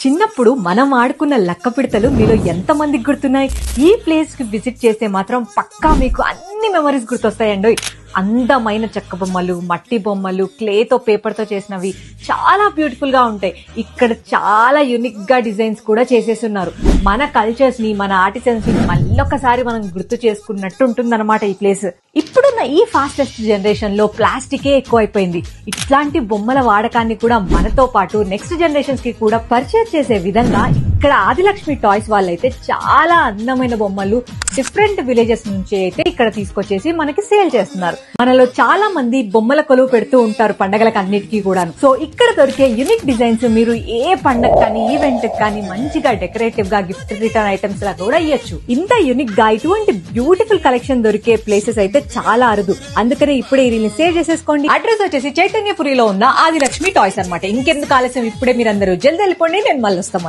చిన్నప్పుడు మనం ఆడుకున్న లక్క పిడతలు మీలో ఎంత మందికి గుర్తున్నాయి? ఈ ప్లేస్ కి విజిట్ చేస్తే మాత్రం పక్కా మీకు అన్ని మెమరీస్ గుర్తొస్తాయండి. అందమైన చెక్క బొమ్మలు, మట్టి బొమ్మలు, క్లేతో పేపర్ తో చేసినవి చాలా బ్యూటిఫుల్ గా ఉంటాయి. ఇక్కడ చాలా యూనిక్ గా డిజైన్స్ కూడా చేసేస్తున్నారు. మన కల్చర్స్ ని, మన ఆర్టిజన్స్ ని మళ్ళొకసారి మనం గుర్తు చేసుకున్నట్టు ఉంటుందన్నమాట ఈ ప్లేస్. ఇప్పుడున్న ఈ ఫాస్టెస్ట్ జనరేషన్ లో ప్లాస్టికే ఎక్కువైపోయింది. ఇట్లాంటి బొమ్మల వాడకాన్ని కూడా మనతో పాటు నెక్స్ట్ జనరేషన్స్ కి కూడా పరిచయం చేసే విధంగా ఇక్కడ ఆదిలక్ష్మి టాయ్స్ వాళ్ళైతే చాలా అందమైన బొమ్మలు డిఫరెంట్ విలేజెస్ నుంచి అయితే ఇక్కడ తీసుకొచ్చేసి మనకి సేల్ చేస్తున్నారు. మనలో చాలా మంది బొమ్మల కొలువు పెడుతూ ఉంటారు పండగలకు అన్నిటికీ కూడా. సో ఇక్కడ దొరికే యూనిక్ డిజైన్స్ మీరు ఏ పండగ కానీ ఈవెంట్ కానీ మంచిగా డెకరేటివ్ గా గిఫ్ట్ రిటర్న్ ఐటమ్స్ లా కూడా ఇవ్వచ్చు. ఇంత యూనిక్ గా ఇటువంటి బ్యూటిఫుల్ కలెక్షన్ దొరికే ప్లేసెస్ అయితే చాలా అరుదు. అందుకనే ఇప్పుడే ఈ రీల్ సేవ్ చేసేసుకోండి. అడ్రస్ వచ్చేసి చైతన్యపురిలో ఉన్న ఆదిలక్ష్మి టాయ్స్ అన్నమాట. ఇంకెందుకు ఆలస్యం, ఇప్పుడే మీరందరూ జల్దీ వెళ్ళిపోండి. నేను మళ్ళీ వస్తాను.